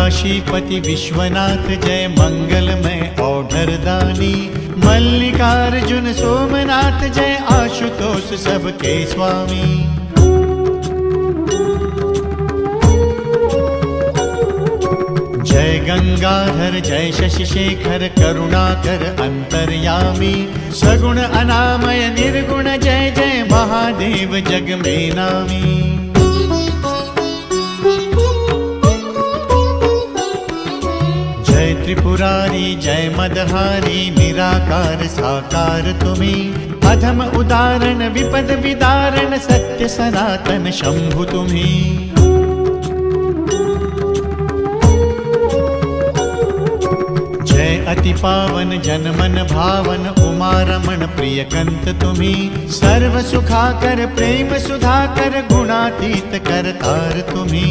काशीपति विश्वनाथ जय मंगलमय औढ़रदानी। मल्लिकार्जुन सोमनाथ जय आशुतोष सबके स्वामी। जय गंगाधर जय शशिशेखर करुणाकर अंतर्यामी। सगुण अनामय निर्गुण जय जय महादेव जग में नामी। जय त्रिपुरारी जय मदहारी निराकार साकार तुम्ही। अधम उदाहरण विपद विदारण सत्य सनातन शंभु तुम्ही। अति पावन जन मन भावन उमा रमण प्रिय कंत तुम्ही। सर्व सुखाकर प्रेम सुधाकर गुणातीत करतार तुम्ही।